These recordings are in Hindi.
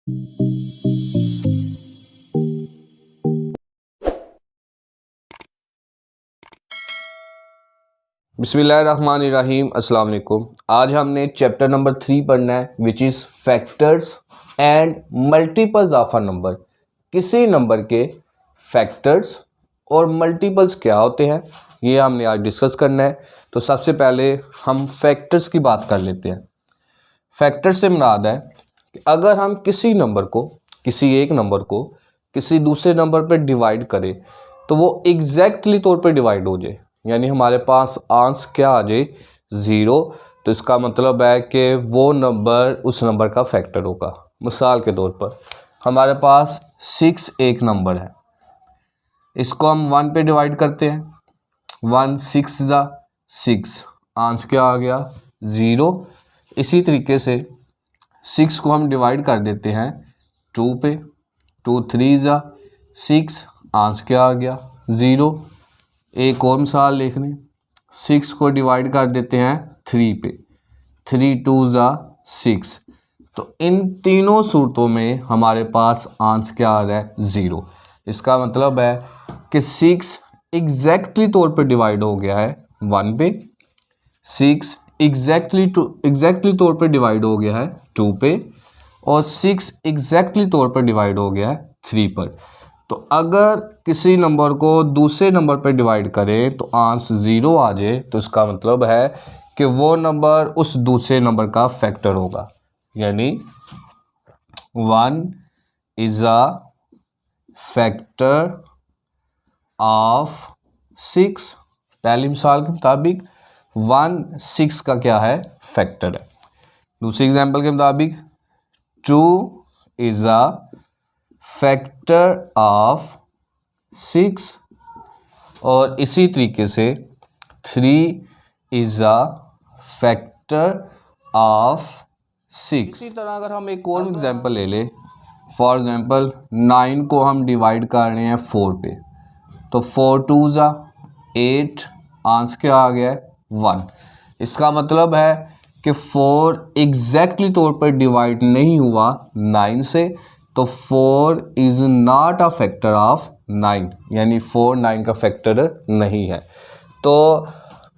बिस्मिल्लाहिर्रहमानिर्रहीम। अस्सलाम वालेकुम। आज हमने चैप्टर नंबर 3 पढ़ना है, which is factors and multiples of a number. किसी नंबर के फैक्टर्स और मल्टीपल्स क्या होते हैं, ये हमने आज डिस्कस करना है। तो सबसे पहले हम फैक्टर्स की बात कर लेते हैं। फैक्टर्स से मुराद है कि अगर हम किसी नंबर को, किसी एक नंबर को किसी दूसरे नंबर पर डिवाइड करें तो वो एग्जैक्टली तौर पर डिवाइड हो जाए, यानी हमारे पास आंसर क्या आ जाए, 0। तो इसका मतलब है कि वो नंबर उस नंबर का फैक्टर होगा। मिसाल के तौर पर हमारे पास 6 एक नंबर है, इसको हम 1 पे डिवाइड करते हैं। 1 6 ज़ा 6, आंसर क्या आ गया, 0। इसी तरीके से 6 को हम डिवाइड कर देते हैं 2 पे। 2 3 ज़ा 6, आंसर क्या आ गया, 0। एक और मिसाल लिख लें, 6 को डिवाइड कर देते हैं 3 पे। 3 2 ज़ा 6। तो इन तीनों सूरतों में हमारे पास आंसर क्या आ रहा है, 0। इसका मतलब है कि 6 एग्जैक्टली तौर पे डिवाइड हो गया है 1 पे। 6 एग्जैक्टली तौर पे डिवाइड हो गया है 2 पे, और 6 एग्जैक्टली तौर पर डिवाइड हो गया है 3 पर। तो अगर किसी नंबर को दूसरे नंबर पर डिवाइड करें तो आंसर 0 आ जाए, तो इसका मतलब है कि वो नंबर उस दूसरे नंबर का फैक्टर होगा, यानी 1 इज़ अ फैक्टर ऑफ 6। पहली मिसाल के मुताबिक 1 6 का क्या है, फैक्टर है। दूसरी एग्जांपल के मुताबिक 2 इज़ अ फैक्टर ऑफ 6, और इसी तरीके से 3 इज़ अ फैक्टर ऑफ 6। इसी तरह अगर हम एक और एग्जांपल ले लें, फॉर एग्जांपल 9 को हम डिवाइड कर रहे हैं 4 पे। तो 4 2 ज़ा 8, आंसर क्या आ गया है, 1। इसका मतलब है कि 4 एग्जैक्टली तौर पर डिवाइड नहीं हुआ 9 से, तो 4 is not a factor of 9, यानी 4 9 का फैक्टर नहीं है। तो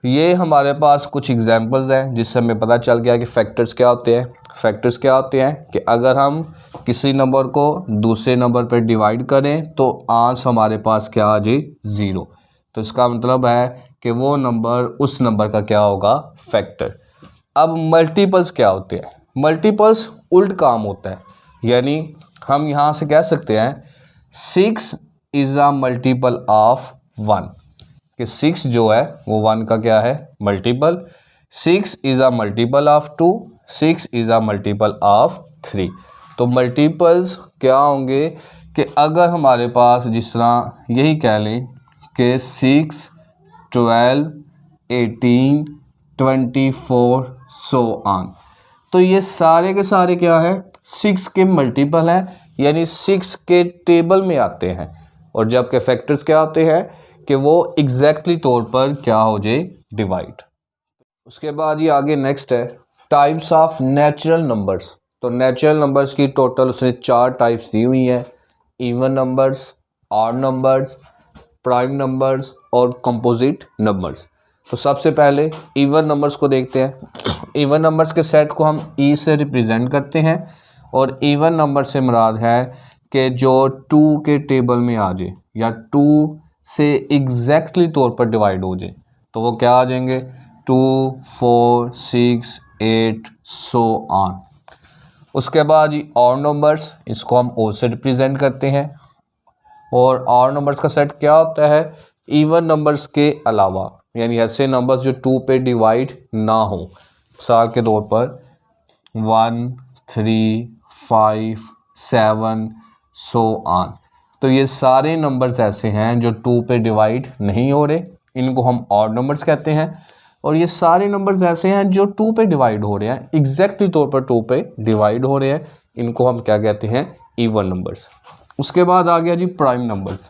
ये हमारे पास कुछ एग्जांपल्स हैं जिससे हमें पता चल गया कि फैक्टर्स क्या होते हैं। फैक्टर्स क्या होते हैं कि अगर हम किसी नंबर को दूसरे नंबर पर डिवाइड करें तो आंसर हमारे पास क्या आ जाए, 0। तो इसका मतलब है कि वो नंबर उस नंबर का क्या होगा, फैक्टर। अब मल्टीपल्स क्या होते हैं। मल्टीपल्स उल्ट काम होता है, यानी हम यहाँ से कह सकते हैं 6 इज़ अ मल्टीपल ऑफ 1, कि 6 जो है वो 1 का क्या है, multiple. 6 is a multiple of 2, 6 is a multiple of 3। तो मल्टीपल्स क्या होंगे कि अगर हमारे पास जिस तरह यही कह लें कि 6 12 18 24 सो ऑन, तो ये सारे के सारे क्या है, 6 के मल्टीपल हैं, यानी 6 के टेबल में आते हैं। और जबकि फैक्टर्स क्या होते हैं कि वो एग्जैक्टली तौर पर क्या हो जाए, डिवाइड। उसके बाद ये आगे नेक्स्ट है टाइप्स ऑफ नेचुरल नंबर्स। तो नेचुरल नंबर्स की टोटल उसने 4 टाइप्स दी हुई हैं, even numbers, odd numbers, prime numbers और कंपोजिट नंबर्स। तो सबसे पहले इवन नंबर्स को देखते हैं। इवन नंबर्स के सेट को हम ई से रिप्रेजेंट करते हैं, और इवन नंबर से मुराद है कि जो 2 के टेबल में आ जाए या 2 से एग्जैक्टली तौर पर डिवाइड हो जाए, तो वो क्या आ जाएंगे, 2 4 6 8 सो ऑन। उसके बाद जी ऑड नंबर्स, इसको हम ओ से रिप्रेजेंट करते हैं, और ऑड नंबर्स का सेट क्या होता है, इवन नंबर्स के अलावा, यानी ऐसे नंबर्स जो 2 पे डिवाइड ना हो। मिसाल के तौर पर 1 3 5 7 सो ऑन। तो ये सारे नंबर्स ऐसे हैं जो 2 पे डिवाइड नहीं हो रहे, इनको हम ऑड नंबर्स कहते हैं। और ये सारे नंबर्स ऐसे हैं जो 2 पे डिवाइड हो रहे हैं, एग्जैक्टली तौर पर 2 पे डिवाइड हो रहे हैं, इनको हम क्या कहते हैं, इवन नंबर्स। उसके बाद आ गया जी प्राइम नंबर्स।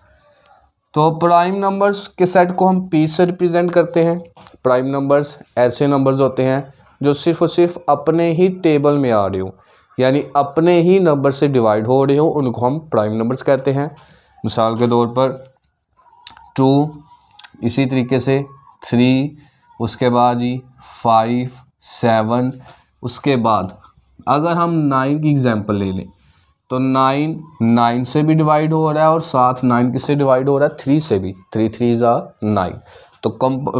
तो प्राइम नंबर्स के सेट को हम पी से रिप्रेजेंट करते हैं। प्राइम नंबर्स ऐसे नंबर्स होते हैं जो सिर्फ और सिर्फ अपने ही टेबल में आ रहे हो, यानी अपने ही नंबर से डिवाइड हो रहे हो, उनको हम प्राइम नंबर्स कहते हैं। मिसाल के तौर पर 2, इसी तरीके से 3, उसके बाद जी 5, 7, उसके बाद अगर हम 9 की एग्जांपल ले लें तो 9 से भी डिवाइड हो रहा है और साथ 9 किससे डिवाइड हो रहा है, 3 से भी। 3 3 9। तो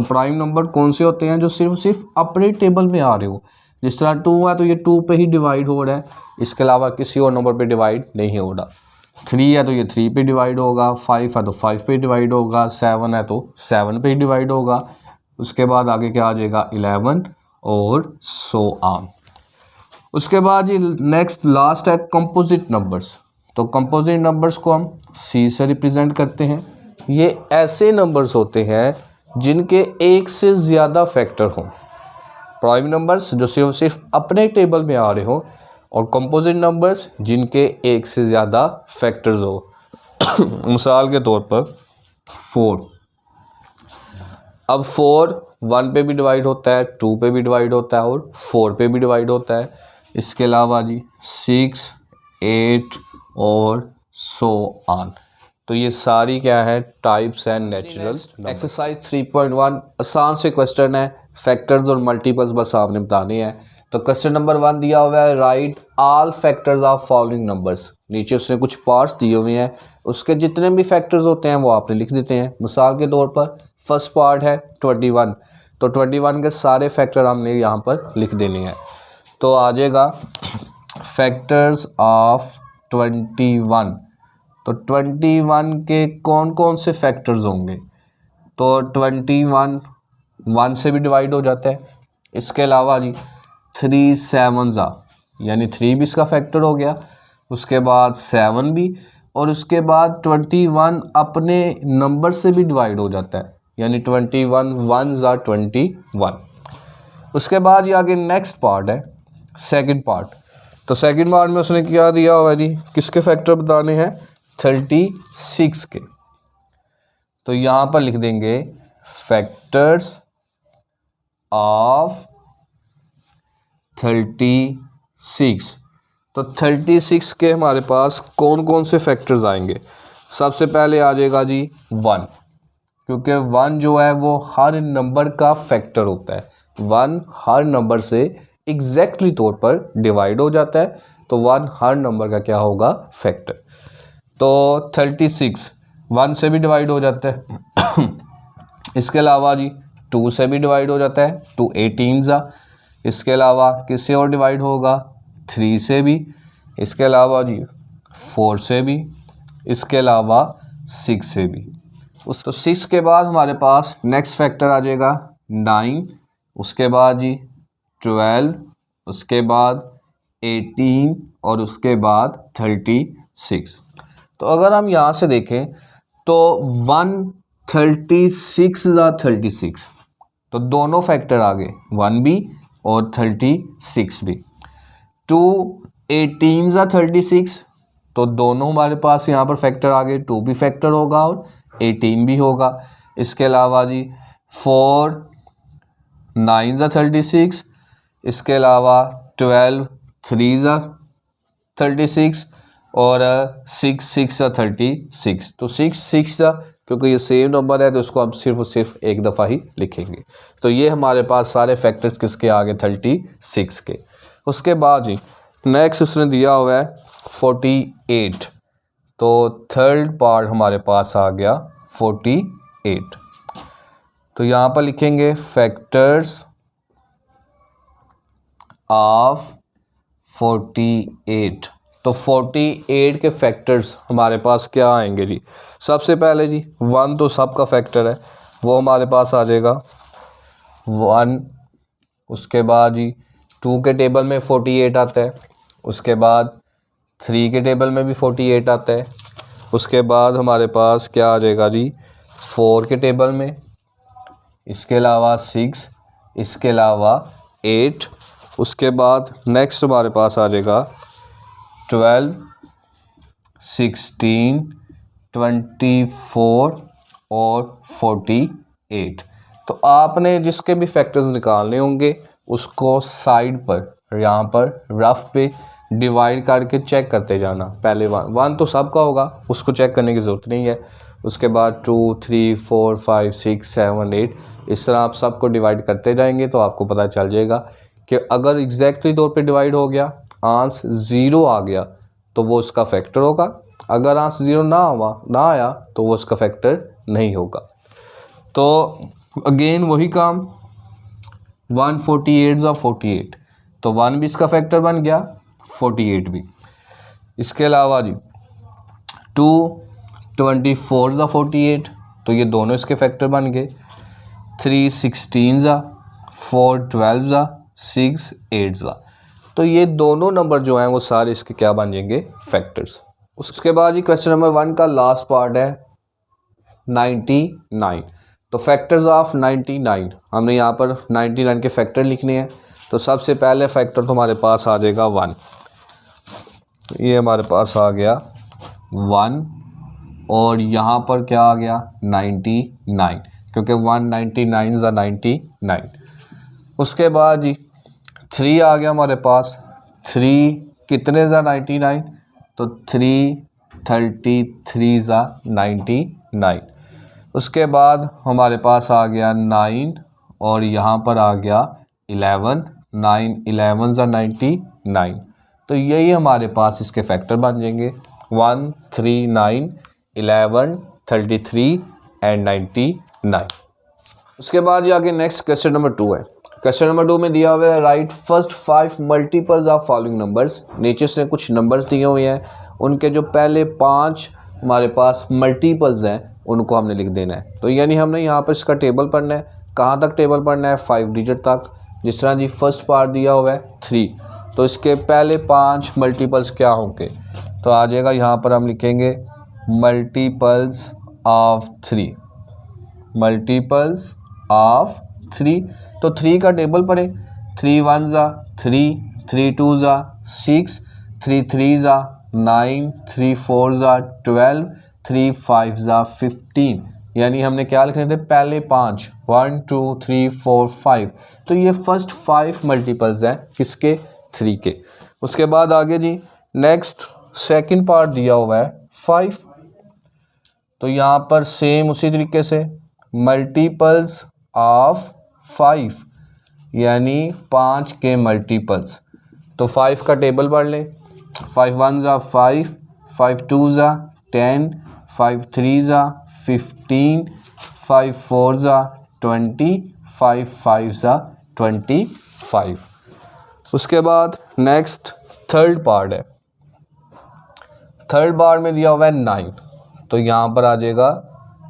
प्राइम नंबर कौन से होते हैं, जो सिर्फ अपने टेबल में आ रहे हो। जिस तरह 2 है तो ये 2 पे ही डिवाइड हो रहा है, इसके अलावा किसी और नंबर पे डिवाइड नहीं हो रहा। 3 है तो ये 3 पे डिवाइड होगा, 5 है तो 5 पे डिवाइड होगा, 7 है तो 7 पे ही डिवाइड होगा। उसके बाद आगे क्या आ जाएगा, 11 और सो ऑन। उसके बाद ये नेक्स्ट लास्ट है कंपोजिट नंबर्स। तो कंपोजिट नंबर्स को हम सी से रिप्रेजेंट करते हैं। ये ऐसे नंबर्स होते हैं जिनके एक से ज़्यादा फैक्टर हों। प्राइम नंबर्स जो सिर्फ अपने टेबल में आ रहे हो, और कंपोजिट नंबर्स जिनके एक से ज़्यादा फैक्टर्स हो। मिसाल के तौर पर 4। अब 4 1 पे भी डिवाइड होता है, 2 पे भी डिवाइड होता है और 4 पे भी डिवाइड होता है। इसके अलावा जी 6, 8 और सो ऑन। तो ये सारी क्या है, टाइप्स हैं नेचुरल। एक्सरसाइज 3.1 आसान से क्वेश्चन है, फैक्टर्स और मल्टीपल्स बस आपने बताने हैं। तो क्वेश्चन नंबर 1 दिया हुआ है, right all factors of following numbers. नीचे उसने कुछ पार्ट्स दिए हुए हैं, उसके जितने भी फैक्टर्स होते हैं वो आपने लिख देते हैं। मिसाल के तौर पर फर्स्ट पार्ट है 21, तो 21 के सारे फैक्टर हमने यहाँ पर लिख देने हैं। तो आ जाएगा फैक्टर्स ऑफ 21। तो 21 के कौन कौन से फैक्टर्स होंगे, तो 21 1 से भी डिवाइड हो जाता है। इसके अलावा जी 3 7 यानी 3 भी इसका फैक्टर हो गया, उसके बाद 7 भी, और उसके बाद 21 अपने नंबर से भी डिवाइड हो जाता है, यानी 21 1 21। उसके बाद ये आगे नेक्स्ट पार्ट है सेकंड पार्ट। तो सेकंड पार्ट में उसने क्या दिया हुआ है जी, किसके फैक्टर बताने हैं, 36 के। तो यहाँ पर लिख देंगे फैक्टर्स ऑफ 36। तो 36 के हमारे पास कौन कौन से फैक्टर्स आएंगे। सबसे पहले आ जाएगा जी 1, क्योंकि 1 जो है वो हर नंबर का फैक्टर होता है। 1 हर नंबर से एग्जैक्टली तौर पर डिवाइड हो जाता है, तो 1 हर नंबर का क्या होगा, फैक्टर। तो 36 1 से भी डिवाइड हो जाता है। इसके अलावा जी 2 से भी डिवाइड हो जाता है, 2 18 इसके अलावा किससे और डिवाइड होगा, 3 से भी। इसके अलावा जी 4 से भी। इसके अलावा 6 से भी। तो 6 के बाद हमारे पास नेक्स्ट फैक्टर आ जाएगा 9, उसके बाद जी 12, उसके बाद 18 और उसके बाद 36। तो अगर हम यहाँ से देखें तो 136 36, तो दोनों फैक्टर आ गए, 1 भी और 36 भी। 2 18 36, तो दोनों हमारे पास यहाँ पर फैक्टर आ गए, 2 भी फैक्टर होगा और 18 भी होगा। इसके अलावा जी 4 9 36, इसके अलावा 12 3 36 और 6 6 36। तो 6 6 क्योंकि ये सेम नंबर है तो इसको हम सिर्फ एक दफ़ा ही लिखेंगे। तो ये हमारे पास सारे फैक्टर्स किसके आ गए, 36 के। उसके बाद जी नेक्स्ट उसने दिया हुआ है 48। तो थर्ड पार्ट हमारे पास आ गया 48। तो यहाँ पर लिखेंगे फैक्टर्स ऑफ 48। तो 48 के फैक्टर्स हमारे पास क्या आएंगे जी। सबसे पहले जी 1 तो सबका फैक्टर है, वो हमारे पास आ जाएगा 1। उसके बाद जी 2 के टेबल में 48 आता है, उसके बाद 3 के टेबल में भी 48 आता है, उसके बाद हमारे पास क्या आ जाएगा जी 4 के टेबल में, इसके अलावा 6, इसके अलावा 8। उसके बाद नेक्स्ट हमारे पास आ जाएगा 12 16 24 और 48। तो आपने जिसके भी फैक्टर्स निकालने होंगे उसको साइड पर यहाँ पर रफ पे डिवाइड करके चेक करते जाना। पहले 1 तो सबका होगा, उसको चेक करने की ज़रूरत नहीं है। उसके बाद 2 3 4 5 6 7 8 इस तरह आप सबको डिवाइड करते जाएंगे तो आपको पता चल जाएगा कि अगर एग्जैक्टली तौर पे डिवाइड हो गया, आंस 0 आ गया तो वो उसका फैक्टर होगा। अगर आंस 0 ना आया तो वो उसका फैक्टर नहीं होगा। तो अगेन वही काम, 148 ज़ा 48 तो 1 भी इसका फैक्टर बन गया, 48 भी। इसके अलावा जी 224 ज़ा 48 तो ये दोनों इसके फैक्टर बन गए। 316 ज़ा 412 ज़ा 6 8 ज़ा तो ये दोनों नंबर जो हैं वो सारे इसके क्या बन जाएंगे, फैक्टर्स। उसके बाद जी क्वेश्चन नंबर 1 का लास्ट पार्ट है 99। तो फैक्टर्स ऑफ 99, हमने यहाँ पर 99 के फैक्टर लिखने हैं। तो सबसे पहले फैक्टर तो हमारे पास आ जाएगा 1। ये हमारे पास आ गया 1 और यहाँ पर क्या आ गया 99, क्योंकि 199 ज़ा 99। उसके बाद जी 3 आ गया हमारे पास। 3 कितने ज़ा 99 तो 333 ज़ा 99। उसके बाद हमारे पास आ गया 9 और यहाँ पर आ गया 11। 9 11 ज़ा 99 तो यही हमारे पास इसके फैक्टर बन जाएंगे 1 3 9 11 33 एंड 99। उसके बाद ये आगे नेक्स्ट क्वेश्चन नंबर 2 है। क्वेश्चन नंबर 2 में दिया हुआ है right first 5 multiples of following numbers. नीचे से कुछ नंबर्स दिए हुए हैं, उनके जो पहले 5 हमारे पास मल्टीपल्स हैं उनको हमने लिख देना है। तो यानी हमने यहाँ पर इसका टेबल पढ़ना है। कहाँ तक टेबल पढ़ना है, 5 डिजिट तक। जिस तरह जी फर्स्ट पार्ट दिया हुआ है 3, तो इसके पहले 5 मल्टीपल्स क्या होंगे, तो आ जाएगा यहाँ पर हम लिखेंगे मल्टीपल्स ऑफ 3। मल्टीपल्स ऑफ 3 तो 3 का टेबल पढ़े। 3 1 ज़ा 3, 3 2 ज़ा 6, 3 3 ज़ा 9, 3 4 ज़ा 12, 3 5 ज़ा 15। यानी हमने क्या लिखने थे, पहले 5 1 2 3 4 5। तो ये फर्स्ट 5 मल्टीपल्स हैं किसके, 3 के। उसके बाद आगे जी नेक्स्ट सेकंड पार्ट दिया हुआ है 5। तो यहाँ पर सेम उसी तरीके से मल्टीपल्स ऑफ 5 यानी 5 के मल्टीपल्स। तो 5 का टेबल पढ़ लें। 5 1 ज़ा 5, 5 2 ज़ा 10, 5 3 ज़ा 15, 5 4 ज़ा 20, 5 5 ज़ा 25। उसके बाद नेक्स्ट थर्ड पार्ट है। थर्ड पार्ट में दिया हुआ है 9। तो यहाँ पर आ जाएगा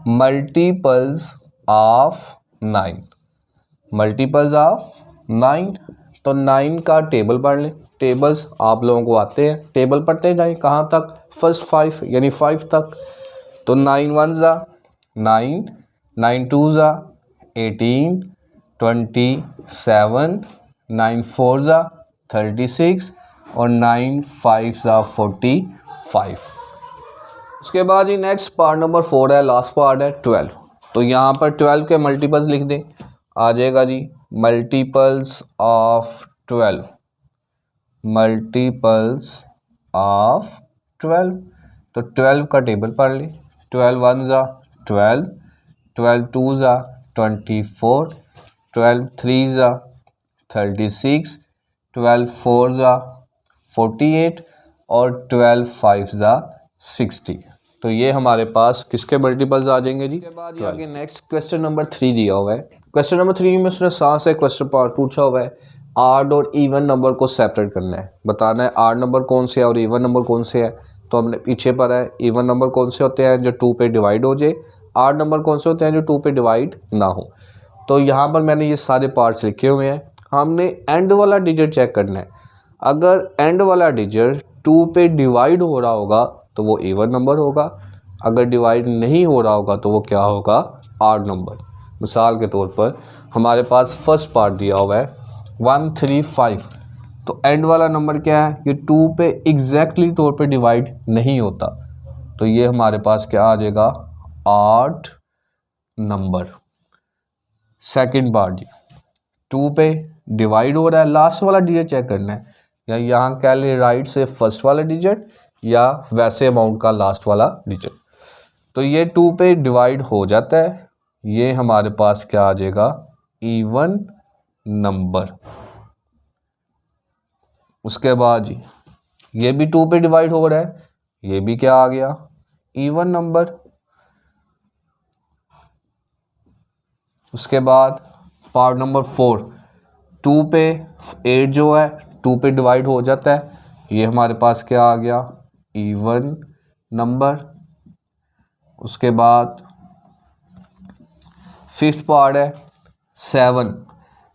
मल्टीपल्स ऑफ 9। मल्टीपल्स ऑफ 9 तो 9 का टेबल पढ़ लें। टेबल्स आप लोगों को आते हैं, टेबल पढ़ते जाएं कहाँ तक, फर्स्ट 5 यानी 5 तक। तो 9 1 ज़ा 9, 9 2 ज़ा 18, 27, 9 4 ज़ा 36 और 9 5 ज़ा 45। उसके बाद ही नेक्स्ट पार्ट नंबर 4 है, लास्ट पार्ट है 12। तो यहाँ पर 12 के मल्टीपल्स लिख दें। आ जाएगा जी मल्टीपल्स ऑफ 12। मल्टीपल्स ऑफ 12 तो 12 का टेबल पढ़ लें। 12 1 ज़ा 12, 12 2 ज़ा 24, 12 3 ज़ा 36, 12 4 ज़ा 48 और 12 5 ज़ा 60। तो ये हमारे पास किसके मल्टीपल्स आ जाएंगे जी। इसके बाद आगे नेक्स्ट क्वेश्चन नंबर 3 दिया हुआ है। क्वेश्चन नंबर 3 में उसने सांस है क्वेश्चन पार्ट पूछा हुआ है, आड और इवन नंबर को सेपरेट करना है, बताना है आड नंबर कौन से है और इवन नंबर कौन से है। तो हमने पीछे पर है इवन नंबर कौन से होते हैं जो 2 पे डिवाइड हो जाए, आड नंबर कौन से होते हैं जो 2 पे डिवाइड ना हो। तो यहाँ पर मैंने ये सारे पार्ट्स लिखे हुए हैं। हमने एंड वाला डिजिट चेक करना है। अगर एंड वाला डिजिट 2 पे डिवाइड हो रहा होगा तो वो इवन नंबर होगा, अगर डिवाइड नहीं हो रहा होगा तो वो क्या होगा, आड नंबर। मिसाल के तौर पर हमारे पास फर्स्ट पार्ट दिया हुआ है 135। तो एंड वाला नंबर क्या है, ये 2 पे एग्जैक्टली तौर पे डिवाइड नहीं होता, तो ये हमारे पास क्या आ जाएगा, आड नंबर। सेकंड पार्ट जी 2 पे डिवाइड हो रहा है, लास्ट वाला डिजिट चेक करना है, या यहाँ कह ले राइट से फर्स्ट वाला डिजिट या वैसे अमाउंट का लास्ट वाला डिजिट। तो ये 2 पे डिवाइड हो जाता है, ये हमारे पास क्या आ जाएगा, इवन नंबर। उसके बाद जी ये भी 2 पे डिवाइड हो रहा है, ये भी क्या आ गया, इवन नंबर। उसके बाद पार्ट नंबर 4, 2 पे 8 जो है 2 पे डिवाइड हो जाता है, ये हमारे पास क्या आ गया, इवन नंबर। उसके बाद 5th पार्ट है 7,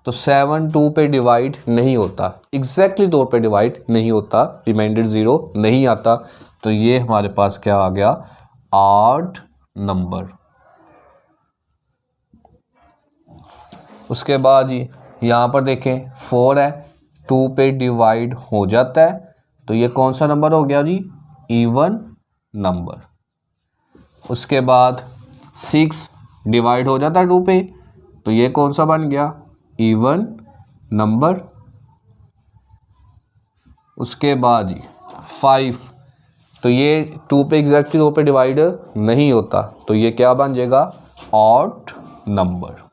तो 7 2 पे डिवाइड नहीं होता, एग्जैक्टली 2 पे डिवाइड नहीं होता, रिमाइंडर 0 नहीं आता, तो ये हमारे पास क्या आ गया, ऑड नंबर। उसके बाद जी यहाँ पर देखें 4 है 2 पे डिवाइड हो जाता है, तो ये कौन सा नंबर हो गया जी, इवन नंबर। उसके बाद 6 डिवाइड हो जाता है 2 पे, तो ये कौन सा बन गया, इवन नंबर। उसके बाद जी 5, तो ये 2 पे एग्जैक्टली 2 पे डिवाइड नहीं होता, तो ये क्या बन जाएगा, ऑड नंबर।